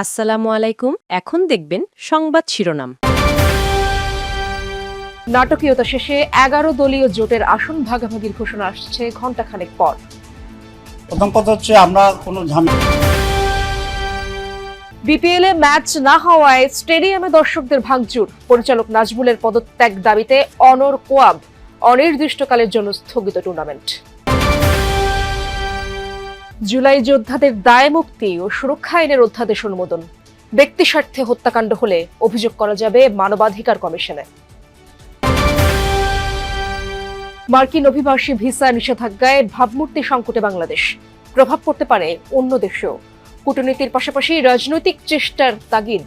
আসসালামু আলাইকুম। এখন দেখবেন সংবাদ শিরোনাম। নাটকীয়তা শেষে 11 দলীয় জোটের আসন ভাগাভাগির ঘোষণা আসছে ঘণ্টাখানেক পর। প্রথম কথা হচ্ছে আমরা কোনো ঝামেলা বিপিএল এ ম্যাচ না হওয়ায় স্টেডিয়ামে দর্শকদের ভাঙচুর, পরিচালক নাজমুলের পদত্যাগ দাবিতে অনর কোয়াব, অনির্দিষ্টকালের জন্য স্থগিত টুর্নামেন্ট। জুলাই যোদ্ধাদের দায় মুক্তি ও সুরক্ষা আইনের অধ্যাদেশ অনুমোদন, ব্যক্তি স্বার্থে হত্যাকাণ্ড হলে অভিযোগ করা যাবে মানবাধিকার কমিশনে। মার্কিন অভিবাসী ভিসা নিষেধাজ্ঞায় ভাবমূর্তি সংকটে বাংলাদেশ, প্রভাব পড়তে পারে অন্য দেশেও, কূটনীতির পাশাপাশি রাজনৈতিক চেষ্টার তাগিদ।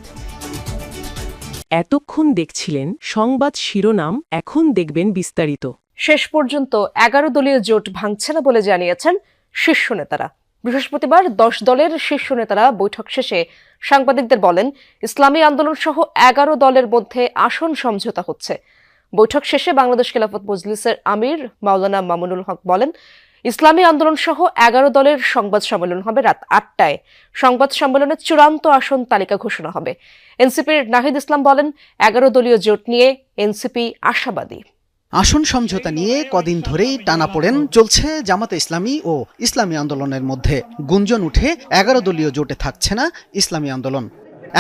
এতক্ষণ দেখছিলেন সংবাদ শিরোনাম, এখন দেখবেন বিস্তারিত। শেষ পর্যন্ত 11 দলীয় জোট ভাঙছে না বলে জানিয়েছেন শীর্ষ নেতারা। বৃহস্পতিবার 10 দলের শীর্ষ নেতারা বৈঠক শেষে সাংবাদিকদের বলেন, ইসলামী আন্দোলন সহ 11 দলের মধ্যে আসন সমঝোতা হচ্ছে। বৈঠক শেষে বাংলাদেশ খেলাফত মজলিসের আমির মাওলানা মামুনুল হক বলেন, ইসলামী আন্দোলন সহ 11 দলের সংবাদ সম্মেলন হবে রাত 8টায়। সংবাদ সম্মেলনে চূড়ান্ত আসন তালিকা ঘোষণা হবে। এনসিপির নাহিদ ইসলাম বলেন, 11 দলীয় জোট নিয়ে এনসিপি আশাবাদী। আসন সমঝোতা নিয়ে কদিন ধরেই টানাপোড়েন চলছে জামাতে ইসলামী ও ইসলামী আন্দোলনের মধ্যে। গুঞ্জন উঠে 11 দলীয় জোটে থাকছে না ইসলামী আন্দোলন।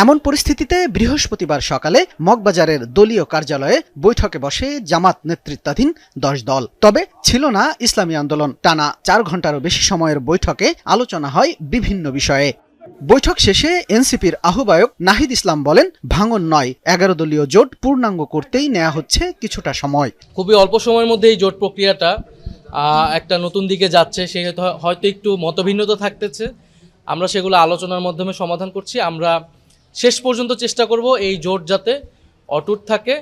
এমন পরিস্থিতিতে বৃহস্পতিবার সকালে মগবাজারের দলীয় কার্যালয়ে বৈঠকে বসে জামাত নেতৃত্বাধীন 10 দল। তবে ছিল না ইসলামী আন্দোলন। টানা 4 ঘন্টারও বেশি সময়ের বৈঠকে আলোচনা হয় বিভিন্ন বিষয়ে। বৈঠক শেষে এনসিপির আহ্বায়ক নাহিদ ইসলাম বলেন, ভাঙন নয়, 11 দলীয় জোট পূর্ণাঙ্গ করতেই নেওয়া হচ্ছে কিছুটা সময়। খুবই অল্প সময়ের মধ্যে এই জোট প্রক্রিয়াটা একটা নতুন দিকে যাচ্ছে। সেহেতু হয়তো একটু মতভিন্নতা থাকতেছে, আমরা সেগুলো আলোচনার মাধ্যমে সমাধান করছি। আমরা শেষ পর্যন্ত চেষ্টা করব এই জোট যাতে অটুট থাকে।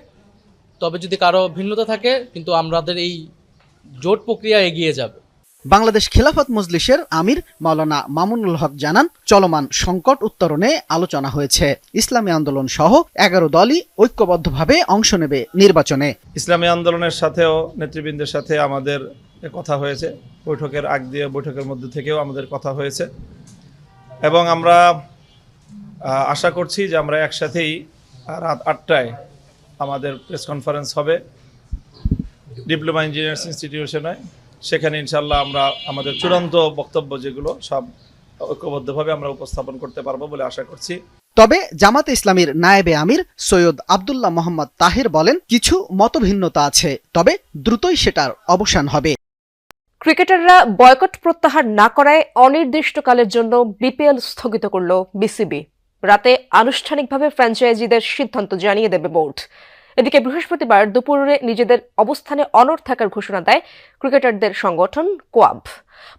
তবে যদি কারো ভিন্নতা থাকে, কিন্তু আমাদের এই জোট প্রক্রিয়া এগিয়ে যাবে। বাংলাদেশ খেলাফত মজলিসের আমির মাওলানা মামুনুল হক জানান, চলমান সংকট উত্তরণে আলোচনা হয়েছে। ইসলামী আন্দোলন সহ 11 দলই ঐক্যবদ্ধভাবে অংশ নেবে নির্বাচনে। ইসলামী আন্দোলনের সাথেও নেতৃবৃন্দের সাথে আমাদের কথা হয়েছে। বৈঠকের আগ দিয়ে বৈঠকের মধ্যে থেকেও আমাদের কথা হয়েছে এবং আমরা আশা করছি যে আমরা একসাথেই রাত 8টায় আমাদের প্রেস কনফারেন্স হবে ডিপ্লোমা ইঞ্জিনিয়ার্স ইনস্টিটিউশনে। সেখানে ইনশাল্লাহ আমরা আমাদের চূড়ান্ত বক্তব্য যেগুলো সব ঐক্যবদ্ধভাবে আমরা উপস্থাপন করতে পারবো বলে আশা করছি। তবে জামাতে ইসলামীর নায়েবে আমির সৈয়দ আব্দুল্লাহ মোহাম্মদ তাহির বলেন, কিছু মতভিন্নতা আছে, তবে দ্রুতই সেটার অবসান হবে। ক্রিকেটাররা বয়কট প্রত্যাহার না করায় অনির্দিষ্টকালের জন্য বিপিএল স্থগিত করল বিসিবি। রাতে আনুষ্ঠানিকভাবে ফ্র্যাঞ্চাইজিদের সিদ্ধান্ত জানিয়ে দেবে বোর্ড। এদিকে বৃহস্পতিবার দুপুরে নিজেদের অবস্থানে অনড় থাকার ঘোষণা দেয় ক্রিকেটারদের সংগঠন কোয়াব।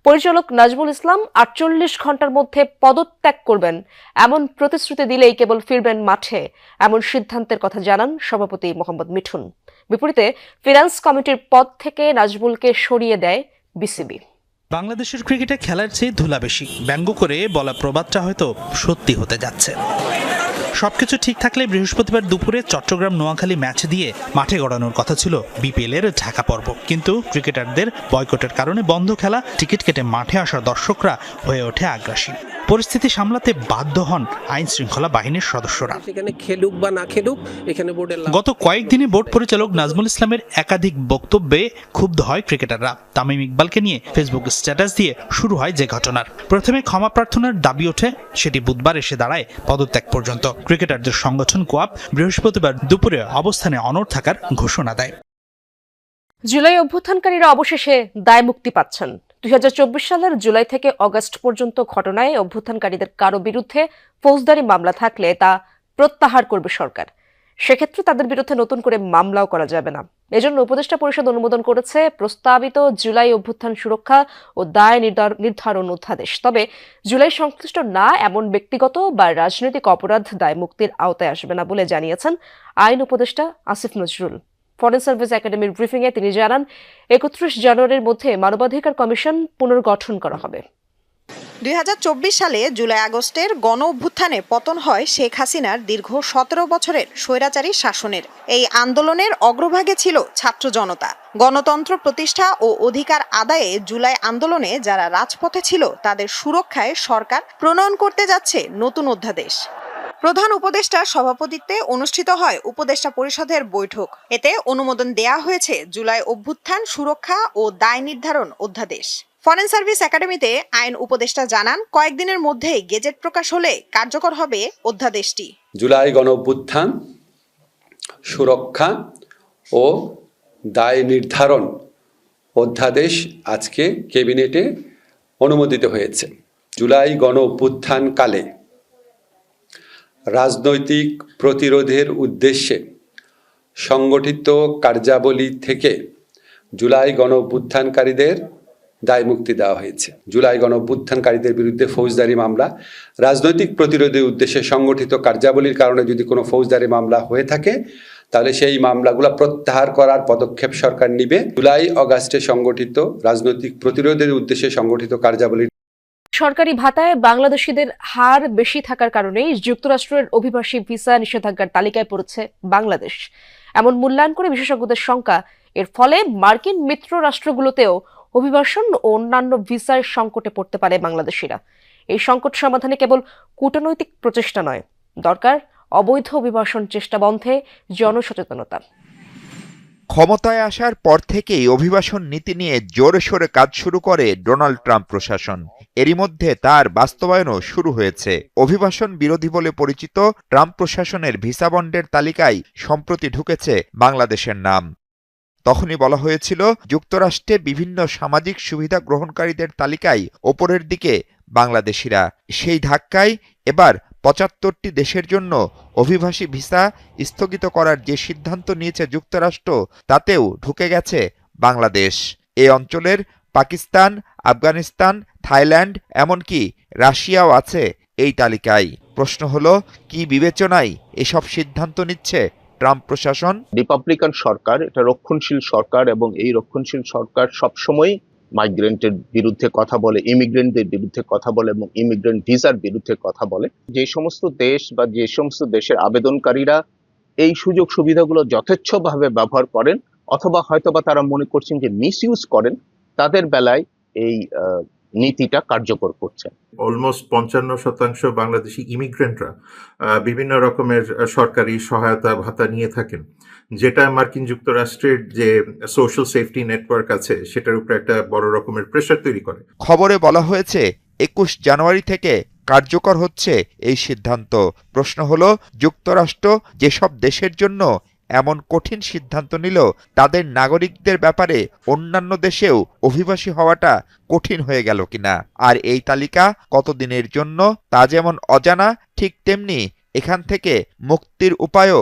পরিচালক নাজমুল ইসলাম 48 ঘন্টার মধ্যে পদত্যাগ করবেন এমন প্রতিশ্রুতি দিলেই কেবল ফিরবেন মাঠে, এমন সিদ্ধান্তের কথা জানান সভাপতি মোহাম্মদ মিঠুন। বিপরীতে ফিনান্স কমিটির পদ থেকে নাজমুলকে সরিয়ে দেয় বিসিবি। বাংলাদেশের ক্রিকেটে খেলার চেয়ে ধুলা বেশি, ব্যঙ্গ করে বলা প্রবাদটা হয়তো সত্যি হতে যাচ্ছে। সবকিছু ঠিক থাকলে বৃহস্পতিবার দুপুরে চট্টগ্রাম নোয়াখালী ম্যাচ দিয়ে মাঠে গড়ানোর কথা ছিল বিপিএল এর ঢাকা পর্ব। কিন্তু ক্রিকেটারদের বয়কটের কারণে বন্ধ খেলা, টিকিট কেটে মাঠে আসা দর্শকরা হয়ে ওঠে আগ্রাসী। পরিস্থিতি সামলাতে বাধ্য হন আইন শৃঙ্খলা বাহিনীর সদস্যরা। গত কয়েকদিনে বোর্ড পরিচালক নাজমুল ইসলামের একাধিক বক্তব্যে ক্ষুব্ধ হয় ক্রিকেটাররা। তামিম ইকবালকে নিয়ে ফেসবুক স্ট্যাটাস দিয়ে শুরু হয় যে ঘটনার। প্রথমে ক্ষমা প্রার্থনার দাবি ওঠে, সেটি বুধবার এসে দাঁড়ায় পদত্যাগ পর্যন্ত। ক্রিকেটারদের সংগঠন কোয়াব বৃহস্পতিবার দুপুরে অবস্থানে অনড় থাকার ঘোষণা দেয়। জুলাই অভ্যুত্থানকারীরা অবশেষে দায় মুক্তি পাচ্ছেন। 2024 সালের জুলাই থেকে অগস্ট পর্যন্ত ঘটনায় অভ্যুত্থানকারীদের কারো বিরুদ্ধে ফৌজদারি মামলা থাকলে তা প্রত্যাহার করবে সরকার। সেক্ষেত্রে তাদের বিরুদ্ধে নতুন করে মামলাও করা যাবে না। এজন্য উপদেষ্টা পরিষদ অনুমোদন করেছে প্রস্তাবিত জুলাই অভ্যুত্থান সুরক্ষা ও দায় নির্ধারণ অধ্যাদেশ। তবে জুলাই সংশ্লিষ্ট না এমন ব্যক্তিগত বা রাজনৈতিক অপরাধ দায় মুক্তির আওতায় আসবে না বলে জানিয়েছেন আইন উপদেষ্টা আসিফ নজরুল। ফরেন সার্ভিস একাডেমির ব্রিফিংয়ে তিনি জানান, 31 জানুয়ারির মধ্যে মানবাধিকার কমিশন পুনর্গঠন করা হবে। 2024 সালে জুলাই আগস্টের গণ অভ্যুত্থানে পতন হয় শেখ হাসিনার দীর্ঘ 17 বছরের স্বৈরাচারী শাসনের। এই আন্দোলনের অগ্রভাগে ছিল ছাত্র জনতা। গণতন্ত্র প্রতিষ্ঠা ও অধিকার আদায়ে জুলাই আন্দোলনে যারা রাজপথে ছিল তাদের সুরক্ষায় সরকার প্রণয়ন করতে যাচ্ছে নতুন অধ্যাদেশ। প্রধান উপদেষ্টার সভাপতিত্বে অনুষ্ঠিত হয় উপদেষ্টা পরিষদের বৈঠক। এতে অনুমোদন দেয়া হয়েছে জুলাই অভ্যুত্থান সুরক্ষা ও দায় নির্ধারণ অধ্যাদেশ। ফরেন সার্ভিস একাডেমিতে আইন উপদেষ্টা জানান, কয়েকদিনের মধ্যেই গেজেট প্রকাশ হলে কার্যকর হবে অধ্যাদেশটি। জুলাই গণঅভ্যুত্থান সুরক্ষা ও দায় নির্ধারণ অধ্যাদেশ আজকে ক্যাবিনেটে অনুমোদিত হয়েছে। জুলাই গণঅভ্যুত্থানকালে রাজনৈতিক প্রতিরোধের উদ্দেশ্যে সংগঠিত কার্যাবলী থেকে জুলাই গণঅভ্যুত্থানকারীদের দায়মুক্তি দেওয়া হয়েছে। জুলাই গণঅভ্যুত্থানকারীদের বিরুদ্ধে ফৌজদারি মামলা, রাজনৈতিক প্রতিরোধের উদ্দেশ্যে সংগঠিত কার্যাবলীর কারণে যদি কোনো ফৌজদারি মামলা হয়ে থাকে তাহলে সেই মামলাগুলো প্রত্যাহার করার পদক্ষেপ সরকার নিবে। জুলাই আগস্টে সংগঠিত রাজনৈতিক প্রতিরোধের উদ্দেশ্যে সংগঠিত কার্যাবলী সরকারি ভাতায় বাংলাদেশিদের হার বেশি থাকার কারণেই যুক্তরাষ্ট্রের অভিবাসী ভিসা নিষেধাজ্ঞার তালিকায় পড়েছে বাংলাদেশ। এমন মূল্যায়ন করে বিশেষজ্ঞদের শঙ্কা, এর ফলে মার্কিন মিত্র রাষ্ট্রগুলোতেও অভিবাসন ও অন্যান্য ভিসার সংকটে পড়তে পারে বাংলাদেশিরা। এই সংকট সমাধানে কেবল কূটনৈতিক প্রচেষ্টা নয়, দরকার অবৈধ অভিবাসন চেষ্টা বন্ধে জনসচেতনতা। ক্ষমতায় আসার পর থেকেই অভিবাসন নীতি নিয়ে জোরে সোরে কাজ শুরু করে ডোনাল্ড ট্রাম্প প্রশাসন। এরই মধ্যে তার বাস্তবায়নও শুরু হয়েছে। অভিবাসন বিরোধী বলে পরিচিত ট্রাম্প প্রশাসনের ভিসা বন্ডের তালিকায় সম্প্রতি ঢুকেছে বাংলাদেশের নাম। তখনই বলা হয়েছিল, যুক্তরাষ্ট্রে বিভিন্ন সামাজিক সুবিধা গ্রহণকারীদের তালিকায় ওপরের দিকে বাংলাদেশিরা। সেই ধাক্কায় এবার ৭৫টি দেশের জন্য অভিবাসী ভিসা স্থগিত করার যে সিদ্ধান্ত নিয়েছে যুক্তরাষ্ট্র, তাতেও ঢুকে গেছে বাংলাদেশ। এই অঞ্চলের পাকিস্তান, আফগানিস্তান, থাইল্যান্ড, এমনকি রাশিয়াও আছে এই তালিকায়। প্রশ্ন হলো, কি বিবেচনায় এসব সিদ্ধান্ত নিচ্ছে ট্রাম্প প্রশাসন? রিপাবলিকান সরকার, এটা রক্ষণশীল সরকার, এবং এই রক্ষণশীল সরকার সবসময় মাইগ্রেন্টের বিরুদ্ধে কথা বলে, ইমিগ্রেন্টদের বিরুদ্ধে কথা বলে এবং ইমিগ্রেন্ট ভিসার বিরুদ্ধে কথা বলে। যে সমস্ত দেশ বা যে সমস্ত দেশের আবেদনকারীরা এই সুযোগ সুবিধাগুলো যথেচ্ছভাবে ব্যবহার করেন অথবা হয়তোবা তারা মনে করছেন যে মিসইউজ করেন, তাদের বেলায় এই নীতিটা কার্যকর করছে। অলমোস্ট ৫৫% বাংলাদেশি ইমিগ্রেন্টরা বিভিন্ন রকমের সরকারি সহায়তা ভাতা নিয়ে থাকেন, যেটা মার্কিন যুক্তরাষ্ট্রের যে সোশ্যাল সেফটি নেটওয়ার্ক আছে সেটার উপর একটা বড় রকমের প্রেসার তৈরি করে। খবরে বলা হয়েছে ২১ জানুয়ারি থেকে কার্যকর হচ্ছে এই সিদ্ধান্ত। প্রশ্ন হলো, যুক্তরাষ্ট্র যেসব দেশের জন্য এমন কঠিন সিদ্ধান্ত নিল, তাদের নাগরিকদের ব্যাপারে অন্যান্য দেশেও অভিবাসী হওয়াটা কঠিন হয়ে গেল কিনা? আর এই তালিকা কতদিনের জন্য তা যেমন অজানা, ঠিক তেমনি এখান থেকে মুক্তির উপায়ও